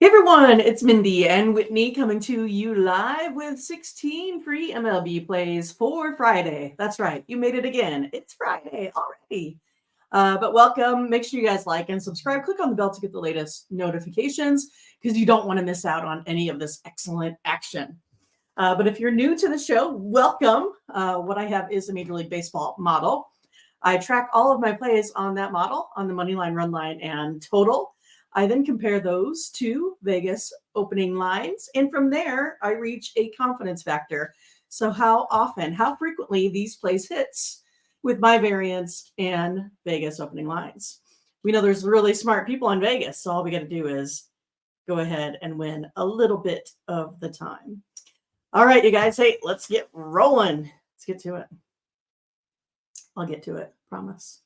Hey everyone, it's Mindy and Whitney coming to you live with 16 free MLB plays for Friday. That's right, you made it again. It's Friday already. But welcome. Make sure you guys like and subscribe. Click on the bell to get the latest notifications because you don't want to miss out on any of this excellent action. But if you're new to the show, welcome. What I have is a Major League Baseball model. I track all of my plays on that model, on the money line, run line, and total. I then compare those to Vegas opening lines. And from there, I reach a confidence factor. So how often, how frequently these plays hits with my variance and Vegas opening lines. We know there's really smart people in Vegas. So all we got to do is go ahead and win a little bit of the time. All right, you guys. Hey, let's get rolling. Let's get to it. I'll get to it. Promise.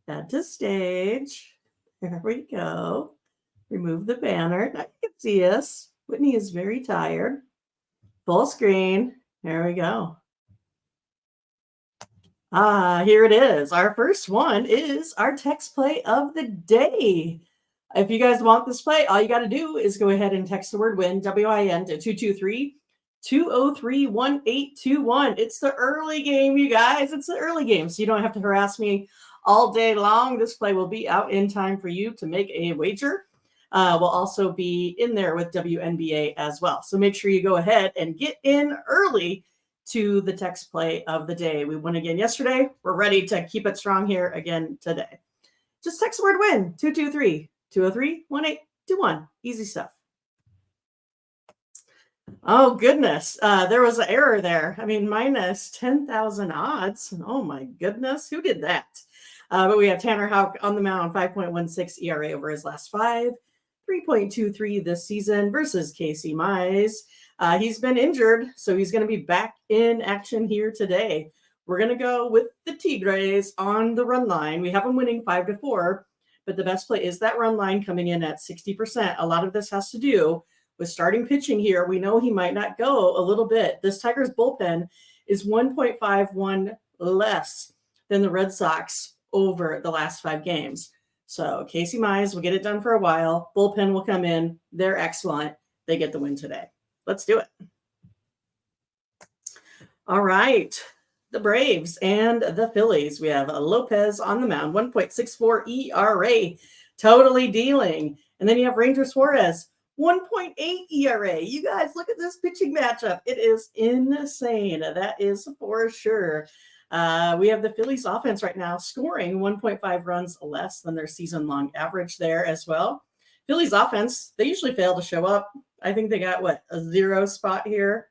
Add to stage. There we go. Remove the banner. Now you can see us. Whitney is very tired. Full screen. There we go. Here it is. Our first one is our text play of the day. If you guys want this play, all you got to do is go ahead and text the word win, WIN, to 223-203-1821. It's the early game, you guys. It's the early game, so you don't have to harass me all day long. This play will be out in time for you to make a wager. Will also be in there with WNBA as well. So make sure you go ahead and get in early to the text play of the day. We won again yesterday. We're ready to keep it strong here again today. Just text the word win, 223-203-1821. Easy stuff. Oh, goodness. There was an error there. I mean, minus 10,000 odds. Oh, my goodness. Who did that? But we have Tanner Houck on the mound, 5.16 ERA over his last five. 3.23 this season versus Casey Mize. He's been injured, so he's going to be back in action here today. We're going to go with the Tigres on the run line. We have them winning 5-4, but the best play is that run line coming in at 60%. A lot of this has to do with starting pitching here. We know he might not go a little bit. This Tigers bullpen is 1.51 less than the Red Sox over the last 5 games. So Casey Mize will get it done for a while. Bullpen will come in. They're excellent. They get the win today. Let's do it. All right. The Braves and the Phillies. We have Lopez on the mound, 1.64 ERA, totally dealing. And then you have Ranger Suarez, 1.8 ERA. You guys, look at this pitching matchup. It is insane. That is for sure. We have the Phillies offense right now scoring 1.5 runs less than their season-long average there as well. Phillies offense, they usually fail to show up. I think they got, a 0 spot here,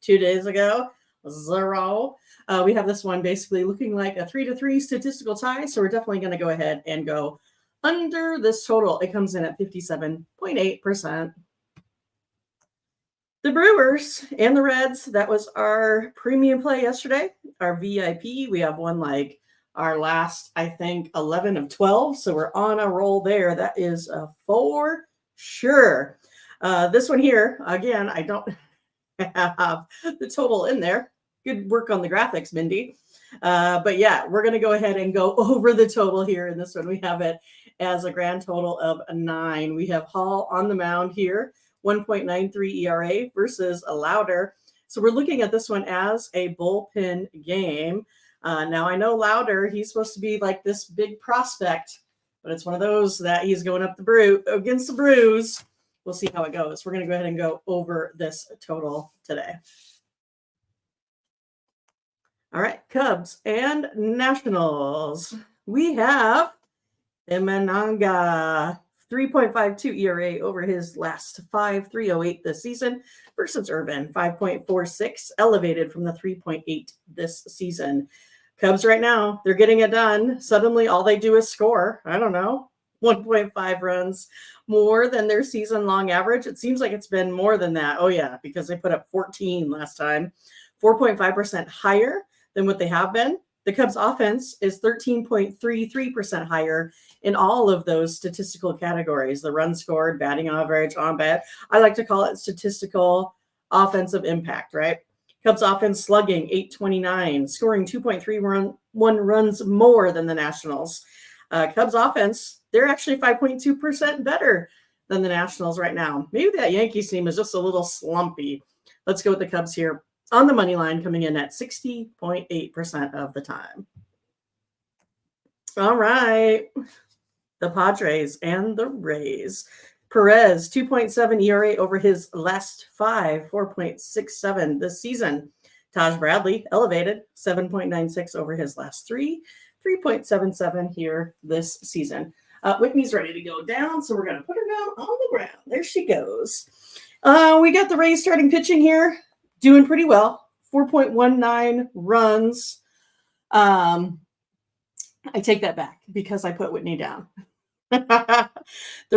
2 days ago? 0. We have this one basically looking like a 3-3 statistical tie, so we're definitely going to go ahead and go under this total. It comes in at 57.8%. The Brewers and the Reds, that was our premium play yesterday, our VIP. We have one like our last, I think, 11 of 12. So we're on a roll there. That is for sure. This one here, again, I don't have the total in there. Good work on the graphics, Mindy. But yeah, we're going to go ahead and go over the total here in this one. We have it as a grand total of 9. We have Hall on the mound here. 1.93 ERA versus a Lauder. So we're looking at this one as a bullpen game. Now I know Lauder, he's supposed to be like this big prospect, but it's one of those that he's going up against the Brews. We'll see how it goes. We're going to go ahead and go over this total today. All right, Cubs and Nationals. We have Emananga, 3.52 ERA over his last 5, 3.08 this season versus Irvin, 5.46, elevated from the 3.8 this season. Cubs right now, they're getting it done. Suddenly, all they do is score. I don't know, 1.5 runs more than their season-long average. It seems like it's been more than that. Oh, yeah, because they put up 14 last time, 4.5% higher than what they have been. The Cubs offense is 13.33% higher in all of those statistical categories. The run scored, batting average, on bat. I like to call it statistical offensive impact, right? Cubs offense slugging 829, scoring 2.31 runs more than the Nationals. Cubs offense, they're actually 5.2% better than the Nationals right now. Maybe that Yankees team is just a little slumpy. Let's go with the Cubs here on the money line, coming in at 60.8% of the time. All right. The Padres and the Rays. Perez, 2.7 ERA over his last five, 4.67 this season. Taj Bradley, elevated, 7.96 over his last three, 3.77 here this season. Whitney's ready to go down, so we're going to put her down on the ground. There she goes. We got the Rays starting pitching here, doing pretty well, 4.19 runs. I take that back because I put Whitney down. The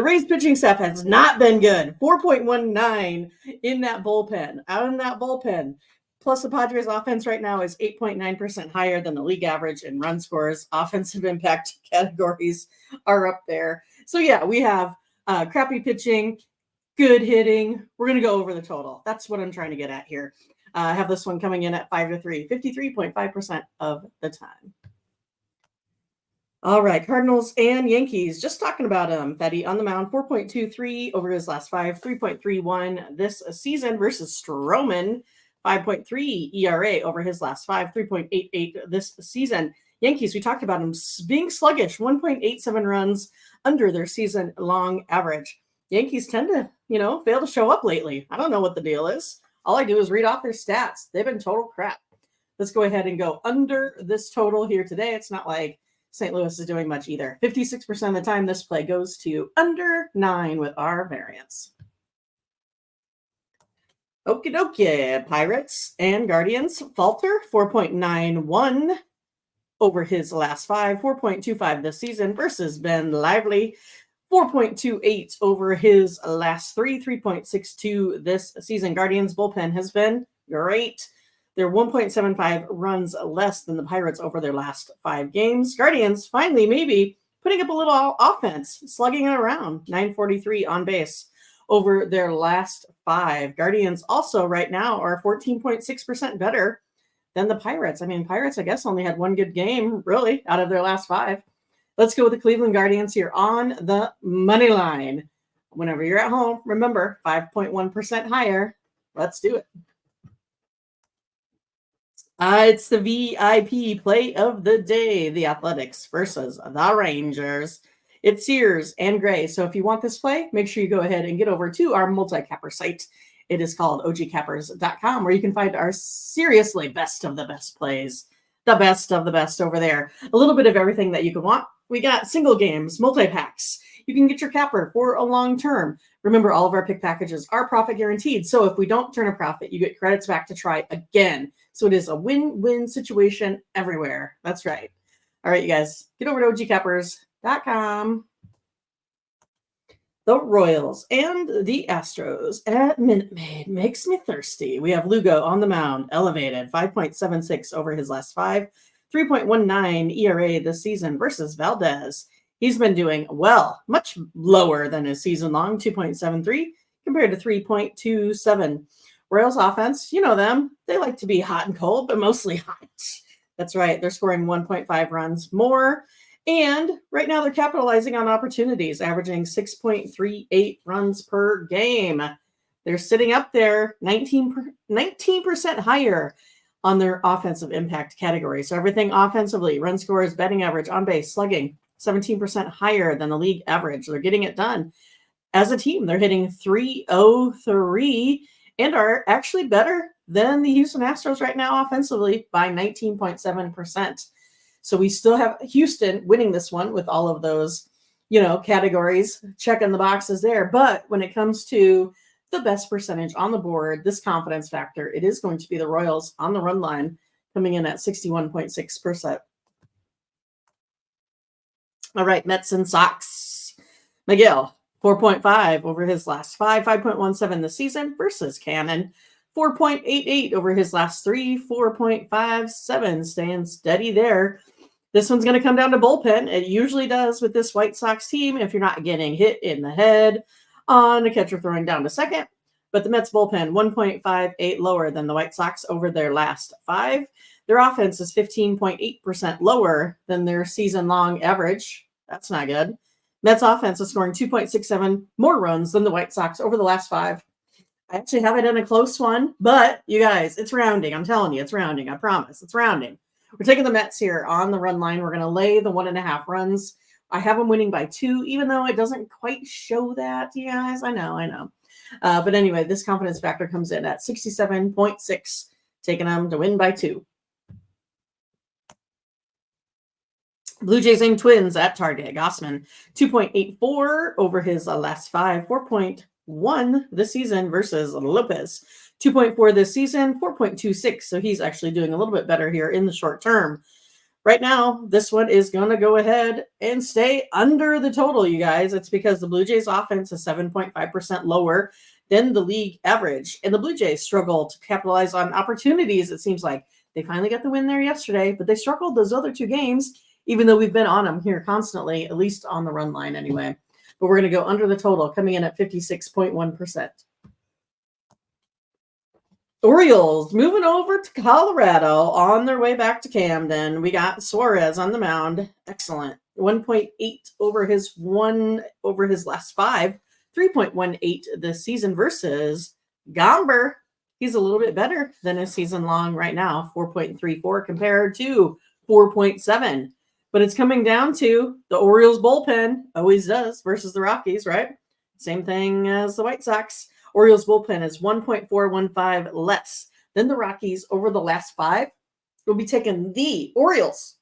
Rays pitching staff has not been good. 4.19 in that bullpen, out in that bullpen. Plus, the Padres offense right now is 8.9% higher than the league average in run scores. Offensive impact categories are up there. So, yeah, we have crappy pitching, good hitting. We're going to go over the total. That's what I'm trying to get at here. I have this one coming in at 5-3, 53.5% of the time. All right, Cardinals and Yankees. Just talking about him. Fetty on the mound, 4.23 over his last five, 3.31 this season versus Stroman, 5.3 ERA over his last five, 3.88 this season. Yankees, we talked about him being sluggish, 1.87 runs under their season-long average. Yankees tend to, fail to show up lately. I don't know what the deal is. All I do is read off their stats. They've been total crap. Let's go ahead and go under this total here today. It's not like St. Louis is doing much either. 56% of the time, this play goes to under 9 with our variance. Okie dokie. Pirates and Guardians. Falter, 4.91 over his last five, 4.25 this season versus Ben Lively, 4.28 over his last three, 3.62 this season. Guardians bullpen has been great. They're 1.75 runs less than the Pirates over their last 5 games. Guardians finally maybe putting up a little offense, slugging it around, 943 on base over their last 5. Guardians also right now are 14.6% better than the Pirates. I mean, Pirates, I guess, only had one good game, really, out of their last 5. Let's go with the Cleveland Guardians here on the money line. Whenever you're at home, remember, 5.1% higher. Let's do it. It's the VIP play of the day, the Athletics versus the Rangers. It's Sears and Gray. So if you want this play, make sure you go ahead and get over to our multi-capper site. It is called ogcappers.com, where you can find our seriously best of the best plays, the best of the best over there. A little bit of everything that you could want. We got single games, multi-packs. You can get your capper for a long term. Remember, all of our pick packages are profit guaranteed. So if we don't turn a profit, you get credits back to try again. So it is a win-win situation everywhere. That's right. All right, you guys, get over to ogcappers.com. The Royals and the Astros at Minute Maid makes me thirsty. We have Lugo on the mound, elevated, 5.76 over his last 5, 3.19 ERA this season versus Valdez. He's been doing well, much lower than his season long, 2.73 compared to 3.27. Royals offense, you know them. They like to be hot and cold, but mostly hot. That's right. They're scoring 1.5 runs more. And right now they're capitalizing on opportunities, averaging 6.38 runs per game. They're sitting up there 19% higher on their offensive impact category. So everything offensively, run scores, batting average, on base, slugging, 17% higher than the league average. They're getting it done. As a team, they're hitting .303 and are actually better than the Houston Astros right now offensively by 19.7%. So we still have Houston winning this one with all of those, categories, checking the boxes there. But when it comes to the best percentage on the board, this confidence factor, it is going to be the Royals on the run line, coming in at 61.6%. All right, Mets and Sox. Miguel, 4.5 over his last 5, 5.17 this season versus Cannon. 4.88 over his last 3, 4.57, staying steady there. This one's going to come down to bullpen. It usually does with this White Sox team if you're not getting hit in the head on a catcher throwing down to second. But the Mets bullpen, 1.58 lower than the White Sox over their last 5. Their offense is 15.8% lower than their season-long average. That's not good. Mets offense is scoring 2.67 more runs than the White Sox over the last 5. I actually have it in a close one, but you guys, it's rounding. I'm telling you, it's rounding. I promise. It's rounding. We're taking the Mets here on the run line. We're going to lay the 1.5 runs. I have them winning by 2, even though it doesn't quite show that, you guys. I know. But anyway, this confidence factor comes in at 67.6, taking them to win by 2. Blue Jays and Twins at Target. Gossman, 2.84 over his last 5, 4.1 this season versus Lopez. 2.4 this season, 4.26. So he's actually doing a little bit better here in the short term. Right now, this one is going to go ahead and stay under the total, you guys. It's because the Blue Jays offense is 7.5% lower than the league average. And the Blue Jays struggle to capitalize on opportunities, it seems like. They finally got the win there yesterday, but they struggled those other 2 games, even though we've been on them here constantly, at least on the run line anyway. But we're going to go under the total, coming in at 56.1%. Orioles moving over to Colorado on their way back to Camden. We got Suarez on the mound. Excellent. 1.8 over his last 5. 3.18 this season versus Gomber. He's a little bit better than his season long right now. 4.34 compared to 4.7. But it's coming down to the Orioles bullpen. Always does versus the Rockies, right? Same thing as the White Sox. Orioles bullpen is 1.415 less than the Rockies over the last 5. We'll be taking the Orioles.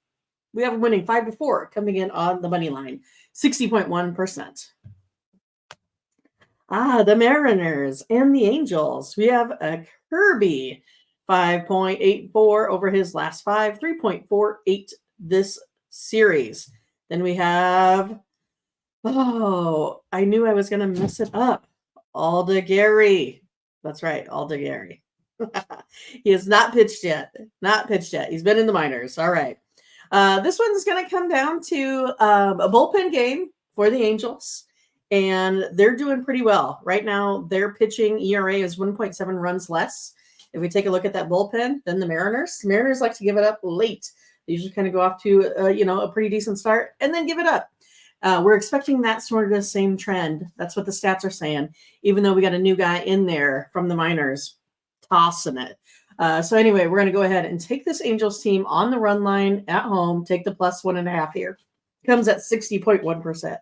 We have them winning 5-4, coming in on the money line, 60.1%. The Mariners and the Angels. We have a Kirby, 5.84 over his last 5, 3.48 this series. Then we have, I knew I was going to mess it up. Aldegary. That's right, Aldegary. He has not pitched yet. He's been in the minors. All right. This one's going to come down to a bullpen game for the Angels, and they're doing pretty well. Right now, their pitching ERA is 1.7 runs less. If we take a look at that bullpen, then the Mariners like to give it up late. They usually kind of go off to, a pretty decent start and then give it up. We're expecting that sort of the same trend. That's what the stats are saying, even though we got a new guy in there from the minors tossing it. So anyway, we're going to go ahead and take this Angels team on the run line at home, take the plus 1.5 here. Comes at 60.1%.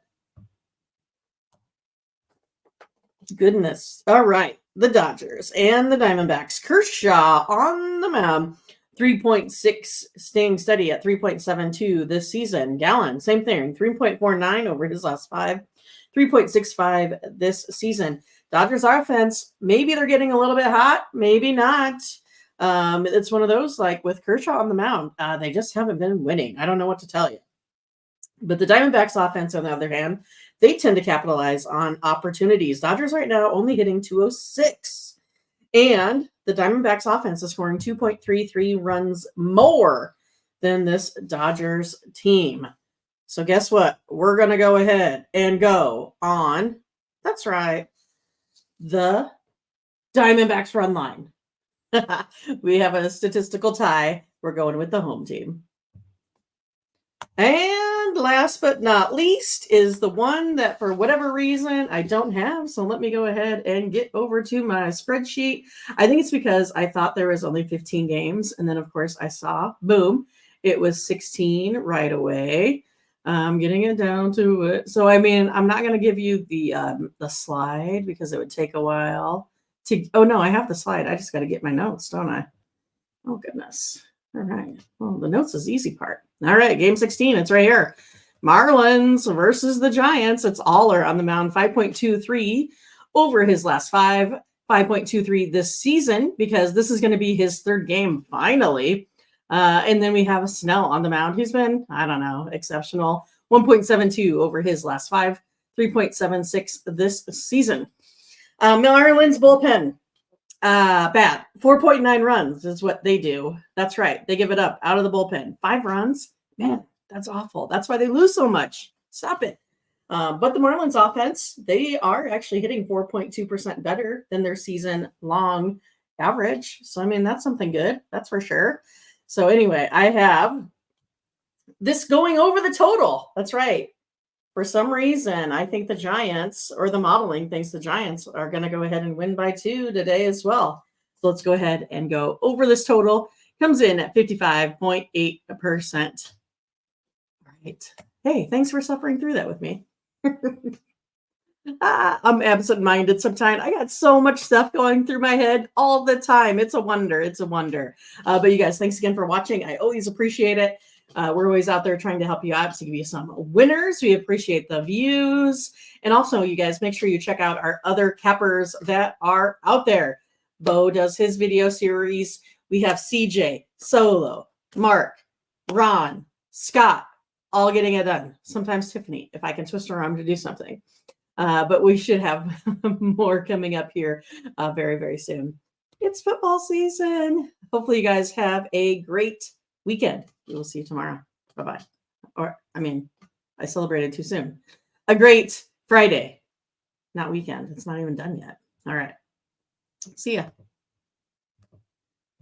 Goodness. All right. The Dodgers and the Diamondbacks. Kershaw on the mound. 3.6 staying steady at 3.72 this season. Gallen, same thing, 3.49 over his last 5, 3.65 this season. Dodgers offense, maybe they're getting a little bit hot, maybe not. It's one of those, like with Kershaw on the mound, they just haven't been winning. I don't know what to tell you. But the Diamondbacks offense, on the other hand, they tend to capitalize on opportunities. Dodgers right now only hitting 206. And the Diamondbacks offense is scoring 2.33 runs more than this Dodgers team. So guess what? We're going to go ahead and go on, that's right, the Diamondbacks run line. We have a statistical tie. We're going with the home team. And last but not least is the one that for whatever reason I don't have. So let me go ahead and get over to my spreadsheet. I think it's because I thought there was only 15 games. And then, of course, I saw, boom, it was 16 right away. I'm getting it down to it. So, I mean, I'm not going to give you the slide because it would take a while to. Oh, no, I have the slide. I just got to get my notes, don't I? Oh, goodness. All right. Well, the notes is the easy part. All right. Game 16. It's right here. Marlins versus the Giants. It's Aller on the mound. 5.23 over his last 5. 5.23 this season because this is going to be his 3rd game finally. And then we have Snell on the mound. He's been, I don't know, exceptional. 1.72 over his last 5. 3.76 this season. Marlins bullpen. Bad. 4.9 runs is what they do. That's right. They give it up out of the bullpen. 5 runs. Man, that's awful. That's why they lose so much. Stop it. But the Marlins offense, they are actually hitting 4.2% better than their season long average. So, I mean, that's something good. That's for sure. So anyway, I have this going over the total. That's right. For some reason, I think the Giants, or the modeling thinks the Giants are going to go ahead and win by 2 today as well. So let's go ahead and go over this total. Comes in at 55.8%. All right. Hey, thanks for suffering through that with me. I'm absent-minded sometimes. I got so much stuff going through my head all the time. It's a wonder. It's a wonder. But you guys, thanks again for watching. I always appreciate it. We're always out there trying to help you out to give you some winners. We appreciate the views. And also, you guys, make sure you check out our other cappers that are out there. Bo does his video series. We have CJ, Solo, Mark, Ron, Scott, all getting it done. Sometimes Tiffany, if I can twist her arm to do something. But we should have more coming up here very, very soon. It's football season. Hopefully you guys have a great weekend. We will see you tomorrow. Bye-bye. I celebrated too soon. A great Friday. Not weekend. It's not even done yet. All right. See ya.